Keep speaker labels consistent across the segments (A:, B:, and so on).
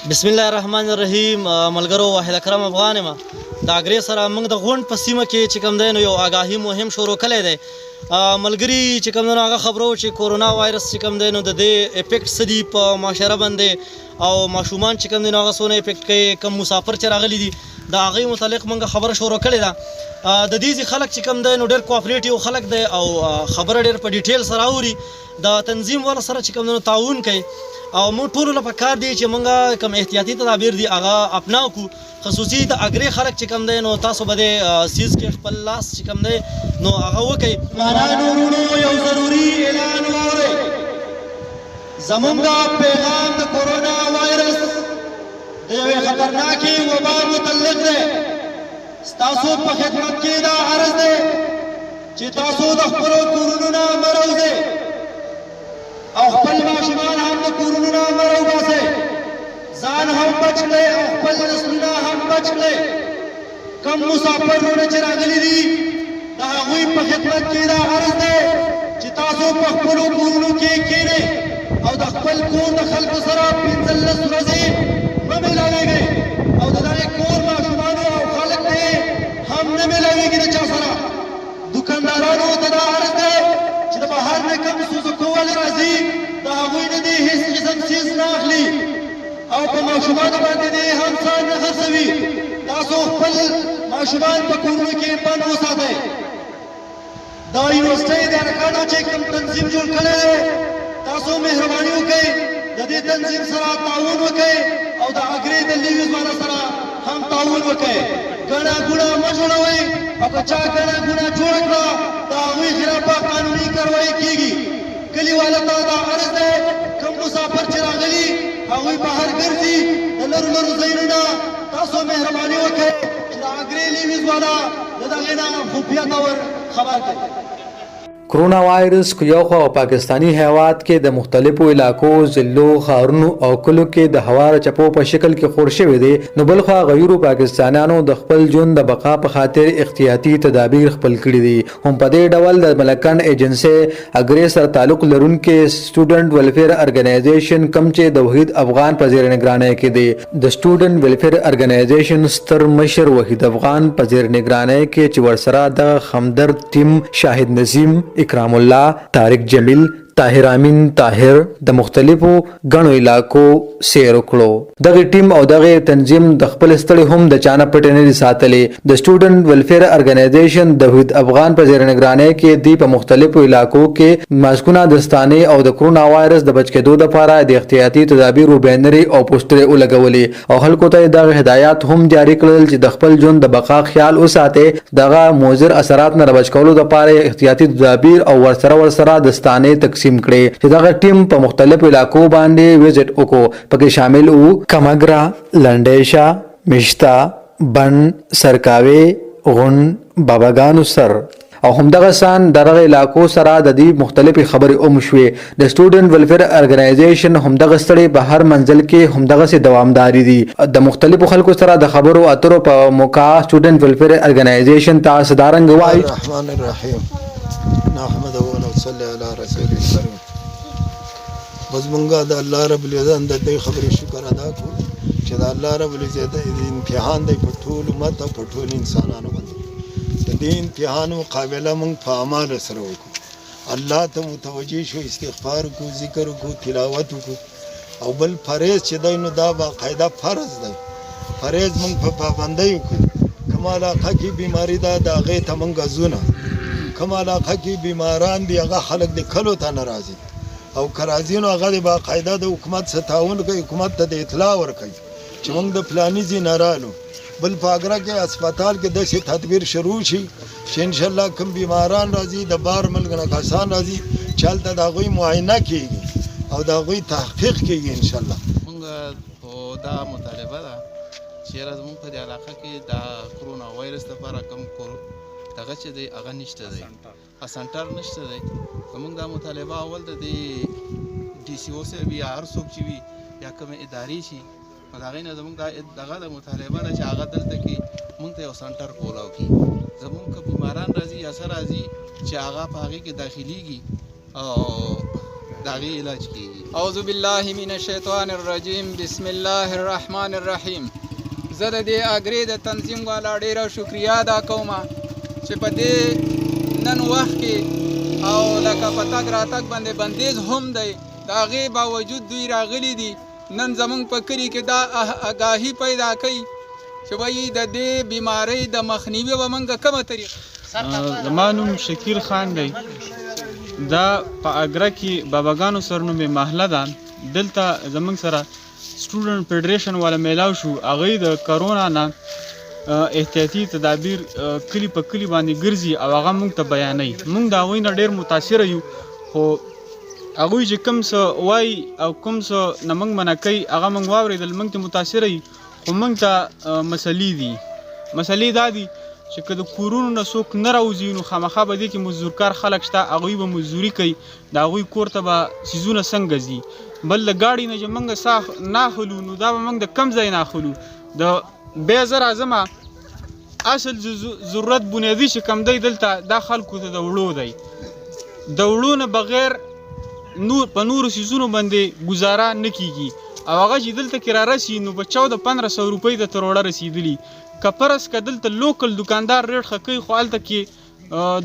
A: بسم الله الرحمن الرحیم. ملګرو واحد اکرم افغان یم. د اګرې سره موږ د غونډ په سیمه کې چې کوم دی نو یو آګاهي مهم شروع کړی دی. ملګري چې کوم دی نو هغه خبرو چې کورونا وایرس چې کوم دی نو د دې افیکټ څه دي په معاشره باندې او ماشومان چې کوم دی نو هغه څونه افیکټ کوي، کم مسافر چې راغلي دي د هغې متعلق موږ خبره شروع کړې ده. د دې خلک چې کوم دی نو ډېر کوآپریټیو خلک دی او خبره ډېر په ډیټیل سره اوري، د تنظیم والا سره چې کوم دی نو تعاون کوي او موږ ټولو له پکار دی چې موږ کوم احتیاطي تدابیر دي هغه اپناو کړو. خصوصي د اګرې خلک چې کوم دی نو تاسو به د سیز کې خپل لاس چې کوم دی نو هغه وکړئ.
B: مانانو وروڼو یو ضروري اعلان واورئ. زمونږ پیغام د کورونا وایرس د یوې خطرناکې وبا متعلق دی. ستاسو په خدمت کې دا عرض دی چې تاسو د خپلو کورونو نه مه راوځئ او خپل ماشومان هم د کورونو نه مه راوباسئ. ځان هم بچ کړئ او خپل نسلونه هم بچ کړئ. کم مسافرونه چې راغلي دي د هغوی په خدمت کې دا عرض دی چې تاسو په خپلو کورونو کې کښېنئ او د خپل کور د خلکو سره 15 ورځې مه میلاویږئ او د دغې کور ماشومانو او خلک ته هم نه میلاویږي د چا سره. دوکاندارانو ته دا عرض دی چې د بهر نه کم سوزکو والې راځي د هغوی نه دې هېڅ قسم څیز نه اخلي او په ماشومانو باندې دې هم څه نه خرڅوي. تاسو خپل ماشومان په کورونو کې بند وساتئ. دا یونیورسټۍ د هلکانو چې کوم تنظیم جوړ کړی دی تاسو مهرباني وکئ د دې تنظیم سره تعاون وکئ او د اګرې د لیویز والا سره هم تعاون وکئ. ګڼه ګوڼه مه جوړوئ او که چا ګڼه ګوڼه جوړه کړه د هغوی خلافه قانوني کاروایي کیږي. کلیوالو ته دا عرض دی کوم مسافر چې راغلي هغوی بهر ګرځي د لرو لرو ځایونو نه تاسو مهرباني وکئ چې د اګرې لیویز والا د دغې نه خفیه طور خبر کړئ.
C: کرونا وایرس کو یو خو پاکستانی هیواد کې د مختلفو علاقو، ضلعو، ښارونو او کلو کې د هوار چپو په شکل کې خور شوی دی، نو بل خو غیرو پاکستانیانو د خپل ژوند د بقا په خاطر احتیاطي تدابیر خپل کړي دي. هم په دې ډول د ملکن ایجنسی اګرې سره تعلق لرونکي سټوډنټ ویلفیر ارګنایزیشن کم چې د وحید افغان په زیر نگرانی کې دی، د سټوډنټ ویلفیر ارګنایزیشن ستر مشر وحید افغان په زیر نگرانی کې چې ورسره د همدرد ټیم شاهد نظیم، اکرام الله، طارق جمیل، طاهر امین طاهر د مختلفو غنو علاقو سیر وکړو. دغه ټیم او دغه تنظیم د خپل ستړي هم د چانه پټ نه ساتلې. د سټوډنټ ویلفیر ارګنایزیشن د وحید افغان په زیر نگرانی کې دی په مختلفو علاقو کې ماسکونه دستانه او د کرونا وایرس د بچ کېدو لپاره د احتیاطي تدابیر بینري او پوسټر ولګولې او خلکو ته دغه هدایات هم جاری کړل چې د خپل ژوند د بقا خیال وساتي، دغه مضر اثرات نه بچ کولو لپاره احتیاطي تدابیر او ورسره دستانه تقسیم کړي چې دغه ټیم په مختلفو علاقو باندې وزټ وکړو. پکې شامل وو کمګرا، لنډیشا، مشتا، بن، سرکاوي، غون، باباګانو سر او همدغه سان دغه علاقو سره د دې مختلفي خبرې شوې. د سټوډنټ ویلفیر ارګنایزیشن همدغه ستړي په هر منزل کې همدغه سي دوامداري دي. د مختلفو خلکو سره د خبرو اترو په موقع سټوډنټ ویلفیر ارګنایزیشن تاسو دارنګ وایي.
D: الرحمن الرحیم نحمده ونصلي على رسول الكريم. بس مونږه د الله رب العزت د دې خبرې شکر ادا کوو چې د الله رب العزت د امتحان دی په ټول امت او په ټول انسانانو باندې. د دې امتحان مقابله مونږ په اعمال سره وکړو. الله ته متوجه شو، استغفار وکړو، ذکر وکړو، تلاوت وکړو او بل فرض چې دی نو دا باقاعده فرض دی. فرض مونږ په پابندۍ وکړو. کومه علاقه کې بیماري ده د هغې ته مونږ ځونه، کوم علاقه کې بیماران دي هغه خلک د کلو ته نه راځي او که راځي نو هغه د باقاعده د حکومت سره تعاون کوي، حکومت ته د اطلاع ورکوي چې موږ د فلاني ځای نه رالو. بل په اګره کې هسپتال کې داسې تدبیر شروع شي چې انشاءالله کوم بیماران راځي د بار ملک نه کسان راځي چې هلته د هغوی معاینه کېږي او د هغوی تحقیق کېږي انشاءالله.
E: موږ دا مطالبه ده چې زموږ په دې علاقه کې د کرونا وایرس لپاره کوم دغه چې دی هغه نشته دی، سنټر نشته دی. زموږ دا مطالبه اول د دې ډي سی او سره وي یا هر څوک چې وي یا کومې ادارې شي نو د هغې نه زموږ دغه د مطالبه ده چې هغه دلته کې موږ ته یو سنټر کولاو کړي. زموږ که بیماران راځي یا څه راځي چې هغه په هغې کې داخلېږي او د هغې علاج کیږي.
F: اعوذ بالله من الشیطان الرجیم بسم الله الرحمن الرحیم. زه د دې اګرې د تنظیم والا ډېره شکریه ادا کوم چې په دې نن وخت کې او لکه په تګ راتګ باندې بندیز هم دی د هغې باوجود دوی راغلي دي نن زموږ په کلي کې دا آګاهي پیدا کوي چې وایي د دې بیمارۍ د مخنیوي به موږ کومه طریقه.
G: زما نوم شکیل خان دی. دا په اګره کې باباګانو سرنومې محله ده. دلته زموږ سره سټوډنټ فیډریشن والا میلاو شو. هغوی د کرونا نه احتیاطي تدابیر کلي په کلي باندې ګرځي او هغه موږ ته بیانوي. موږ د هغوی نه ډېر متاثره یو، خو هغوی چې کوم څه وایي او کوم څه نه موږ منع کوي هغه موږ واورېدل، موږ ته متاثره یو. خو موږ ته مسلې دي. مسلې دا دي چې که د کورونو نه څوک نه راوځي نو خامخا به دې کې مزدورکار خلک شته، هغوی به مزدوري کوي، د هغوی کور ته به څیزونه څنګه ځي. بل د ګاډي نه چې موږ ساه نه اخلو نو دا به موږ د کم ځای نه اخلو. د بیا زه راځمه اصل ضرورت بنیادي چې کم دی دلته دا خلکو ته د وړو دی. د وړو نه بغیر په نورو څیزونو باندې ګزاره نه کیږي او هغه چې دلته کې رارسي نو په 1400-1500 روپۍ د تروړه رسیدلي. که فرض که دلته لوکل دکاندار ریټ ښه کوي خو هلته کې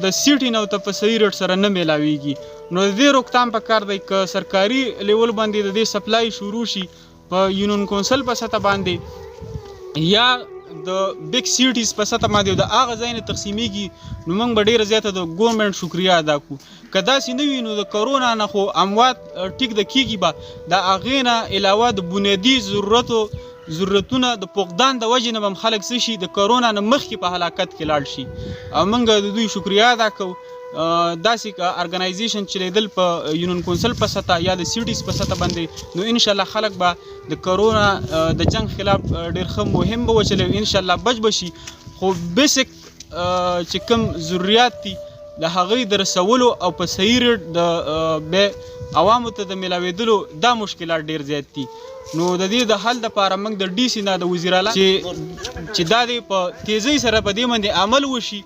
G: د سیټي نه ورته په صحیح ریټ سره نه میلاویږي. نو د دې روکتام پکار دی که سرکاري لیول باندې د دې سپلای شروع شي په یونین کونسل په سطح باندې یا د بیگ سیټیز په سطح باندې د هغه ځای نه تقسیمیږي نو موږ به ډېره زیاته د ګورنمنټ شکریه ادا کړو. که داسې نه وي نو د کرونا نه خو اموات ټیک د کیږي به د هغې نه علاوه د بنیادي ضرورتونه د فقدان د وجې نه به هم خلک څه شي د کرونا نه مخکې په هلاکت کې لاړ شي. او موږ د دوی شکریه ادا کوو. داسې ارګنایزیشن چلیدل په یونین کونسل په سطح یا د سیټیز په سطح باندې نو انشاءالله خلک به د کرونا د جنگ خلاف ډېر ښه مهم به وچلوي، انشاءالله بچ به شي. خو بیسک چې کوم ضروریات دي د هغوی د رسولو او په صحیح ریټ د عوامو ته د میلاوېدلو دا مشکلات ډېر زیات دي. نو د دې د حل دپاره موږ د ډي سي نه د وزیر اعلی چې دا دی په تیزۍ سره په دې باندې عمل وشي.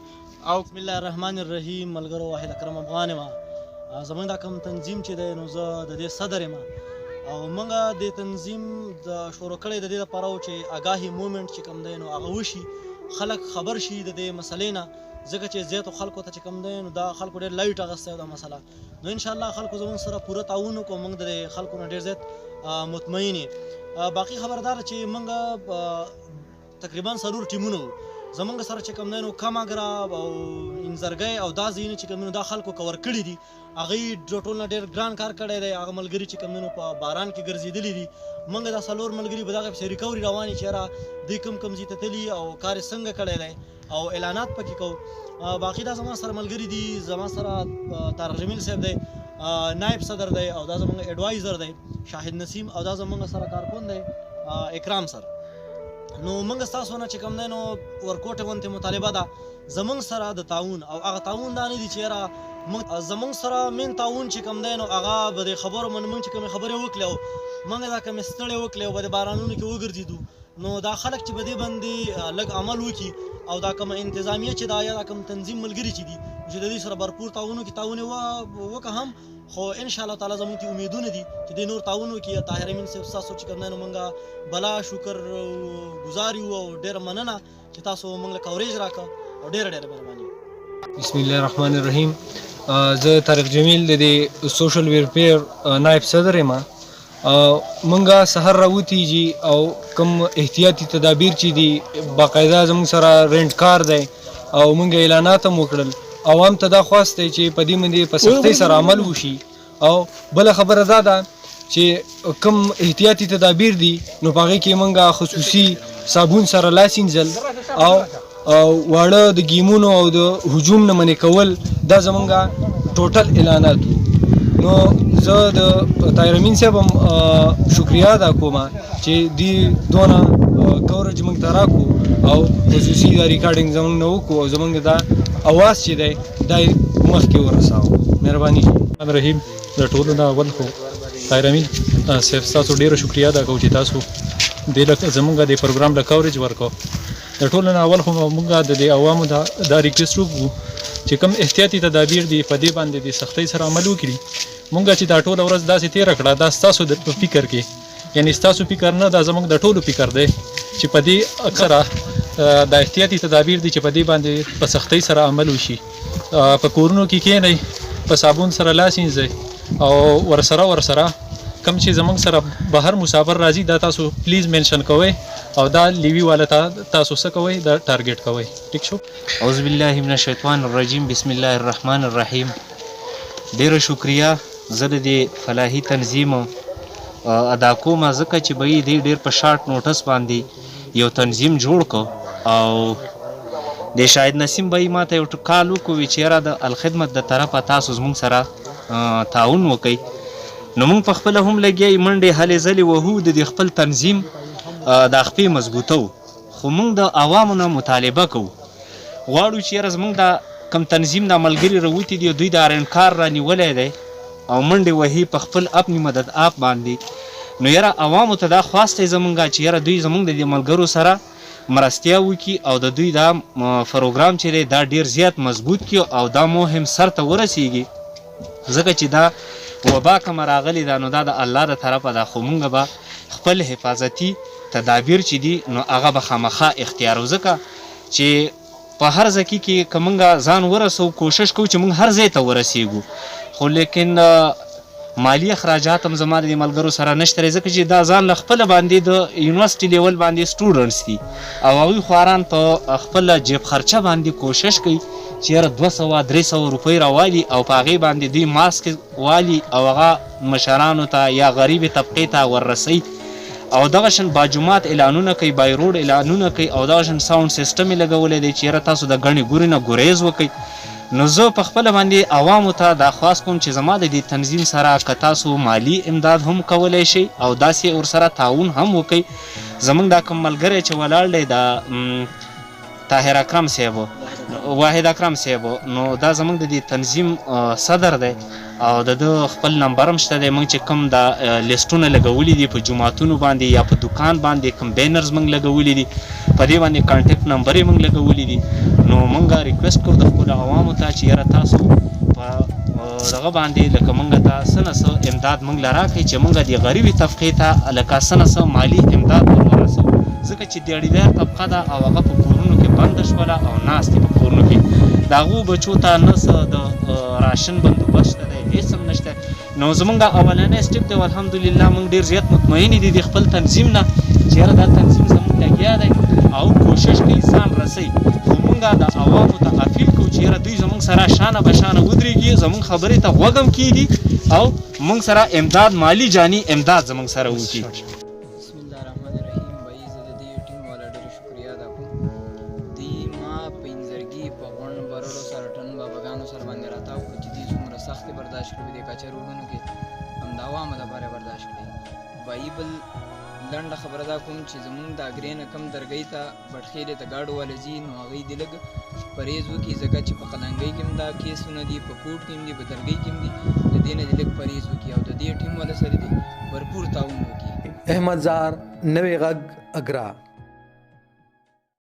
G: او
A: بسم الله الرحمن الرحیم. ملګرو واحد اکرم افغان یم. زموږ دا کوم تنظیم چې دی نو زه د دې صدر یم او موږ د تنظیم د شروع کړی د دې دپاره و چې اګاهي مومنټ چې کوم دی نو هغه وشي، خلک خبر شي د دې مسلې نه، ځکه چې زیاتو خلکو ته چې کوم دی نو دا خلکو ډېر لایټ اخیستی دا مسله. نو انشاءالله خلکو زموږ سره پوره تعاون وکړو، موږ د خلکو نه ډېر زیات مطمئن یې. باقي خبردار چې موږ تقریبا 4 ټیمونه وو زمونږ سره چې کوم دی نو کم اګره او انځرګی او دا ځایونه چې کوم دی نو دا خلکو کور کړي دي. هغوی ټول نه ډېر ګران کار کړی دی. هغه ملګري چې کوم دی نو په باران کې ګرځېدلي دي. موږ دا 4 ملګري په دغه پسې ریکوري روان یو چې یاره دوی کوم ځای ته تللي او کار یې څنګه کړی دی او اعلانات پکې کوو. باقي دا زما سره ملګري دي، زما سره طارق جمیل صاحب دی، نائب صدر دی او دا زموږ ایډوایزر دی شاهد نسیم او دا زموږ سره کارکون دی اکرام سر. نو موږ ستاسو نه چې کوم دی نو ورکوټې غوندې مطالبه ده زموږ سره د تعاون او هغه تعاون دا نه دي چې یاره زموږ سره مین تعاون چې کوم دی نو هغه به د خبرو باندې موږ چې کومې خبرې وکړې او موږ دا کومې ستړې وکړې او به د بارانونو کې وګرځېدو نو دا خلک چې په دې باندې لږ عمل وکړي او دا کومه انتظامیه چې دا یا دا کوم تنظیم ملګري چې دي چې د دې سره भरपूर تعاون وکړي، تعاون یې وکړه هم. خو انشاءالله تعالی زموږ ته امیدونه دي چې دې نور تعاون وکړي. طاهر امین صاحب ستاسو چې کوم دی نو موږ بلا شکر ګزار یو او ډېره مننه چې تاسو موږ له کوریج راکړه او ډېره ډېره مهرباني.
H: بسم الله الرحمن الرحیم. زه طارق جمیل د دې سوشل ویلفیر نائب صدر یم. منګه سحر راوتیږي او کوم احتیاطي تدابیر چې دي باقاعده زموږ سره رینټ کار دی او موږ اعلانات هم وکړل. عوام ته دا خواست دی چې په دې باندې په سختۍ سره عمل وشي. او بله خبره دا ده چې کوم احتیاطي تدابیر دي نو په هغې کې موږ خصوصي صابون سره لاس وینځل او واړه د ګیمونو او د هجوم نه منې کول دا زموږ ټوټل اعلانات وو. نو زه د طاهر امین صاحب هم شکریه ادا کوم چې دوی دونه کوریج موږ ته راکړو او خصوصي دا ریکارډینګ زموږ نه وکړو او زموږ دا اواز چې دی دا یې مخکې ورساوه. مهرباني.
I: رحیم د ټولو نه اول خو طاهر امین صاحب ستاسو ډېره شکریه ادا کوو چې تاسو زموږ د پروګرام له کوریج ورکړو. د ټولو نه اول خو موږ د دې عوامو دا ریکویسټ وکړو چې کوم احتیاطي تدابیر دي په دې باندې د سختۍ سره عمل وکړي مونږ چې دا ټوله ورځ داسې تېره کړه دا ستاسو د فکر کې یعنی ستاسو فکر نه دا زموږ د ټولو فکر دی چې په دې اکثره د احتیاطي تدابیر دي چې په دې باندې په سختۍ سره عمل وشي په کورونو کې کښېنئ په صابون سره لاس وینځئ او ورسره کم چې زموږ سره بهر مسافر راځي دا تاسو پلیز منشن کوئ او دا لیوي والا تاسو څه کوئ دا ټارګټ کوئ ټیک شو
J: اعوذ بالله من الشیطان الرجیم بسم الله الرحمن الرحیم ډیره شکریا زه د دې فلاحي تنظیم ادا کوم ځکه چې به یې ډېر په شارټ نوټس باندې یو تنظیم جوړ کو او د شاهد نسیم به یې ماته یو کال وکړو چې یاره د الخدمت د طرفه تاسو زموږ سره تعاون وکئ نو موږ په خپله هم لګیا یو منډې هلې ځلې وهو د دې خپل تنظیم دا خپې مضبوطو خو موږ د عوامو نه مطالبه کوو غواړو چې یاره زموږ دا کم تنظیم دا ملګري راوتي دي دوی دا رنکار رانیولی دی او منډې وهي په خپل اپنی مدد آپ باندې نو یاره عوامو ته دا خواست دی زموږ چې یاره دوی زموږ د دې ملګرو سره مرستیا وکړي او د دوی دا پروګرام چې دی دا ډېر زیات مضبوط کړي او دا مهم سر ته ورسیږي ځکه چې دا وبا کومه راغلې ده نو دا د الله د طرفه ده خو موږ به خپل حفاظتي تدابیر چې دي نو هغه به خامخا اختیارو ځکه چې په هر ځای کې که موږ ځان ورسو کوشش کوو چې موږ هر ځای ته ورسیږو خو لیکن مالی اخراجات هم زما د ملګرو سره نشته دی ځکه چې دا ځان له خپله باندې د یونیورسټي لیول باندې سټوډنټس دي او هغوی خواران په خپله جیب خرچه باندې کوشش کوي چې یاره 200-300 روپۍ راوالي او په هغې باندې دوی ماسک والي او هغه مشرانو ته یا غریبې طبقې ته وررسوي او دغه شان باجومات اعلانونه کوي بایروډ اعلانونه کوي او دغه شان ساوند سیسټم یې لګولی دی چې یاره تاسو د ګڼې ګورې نه ګریز وکئ نو زه په خپله باندې عوامو ته دا خواست کوم چې زما د دې تنظیم سره که تاسو مالی امداد هم کولی شئ او داسې ورسره تعاون هم وکئ زموږ دا کوم ملګری چې ولاړ دی دا طاهر اکرم صاحب واحد اکرم صاحب نو دا زموږ د دې تنظیم صدر دی او د ده خپل نمبر هم شته دی موږ چې کوم دا لیسټونه لګولي دي په جوماتونو باندې یا په دکان باندې کوم بینرز موږ لګولي دي په دې باندې کانټیکټ نمبر یې موږ لګولي دي نو موږ ریکویسټ کوو د خپلو عوامو ته چې یاره تاسو په دغه باندې لکه موږ ته څه نه څه امداد موږ له راکړئ چې موږ د غریبې طبقې ته لکه څه نه څه مالي امداد ور ورسوو ځکه چې دیاړیدار طبقه ده او هغه په کورونو کې بنده شوله او ناست دي په کورونو کې د هغو بچو ته نه څه د راشن بندوبست شته دی هېڅ هم نشته نو زموږ اولنی سټپ دی الحمدلله موږ ډېر زیات مطمئن دي د خپل تنظیم نه چې یاره دا تنظیم زموږ لګیا دی او کوشش کوي ځان رسوي خو موږ د عوامو ته اپیل کوو چې یاره دوی زموږ سره شانه بشانه ودرېږي زموږ خبرې ته غوږ هم کېږي او موږ سره امداد مالی جاني امداد زموږ سره وکړي
F: بسم الله الرحمن الرحیم بھائی زه د دې ټیم والا ډېره شکریا ادا کوم دوی ما په انځرګي په غونډ برړو سره ټن باباګانو سره باندې راتاو کړو چې دوی څومره سختې برداشت کړي د کچه روډونو کې همدا عوامو دپاره برداشت کړي بھائی بل لنډه خبره دا کوم چې زمونږ د اګرې نه کم درګۍ ته بټخېلې ته ګاډو والا ځي نو هغوی دې لږ پرهېز وکړي ځکه چې په قلنګۍ کې هم دا کیسونه دي په کوټ کې هم دي په درګۍ کې هم دي د دې نه دې لږ پرهېز وکړي او د دې ټیم والا سره دې भरपूर ताउन होगी।
C: अहमद जार नवे गग अगरा।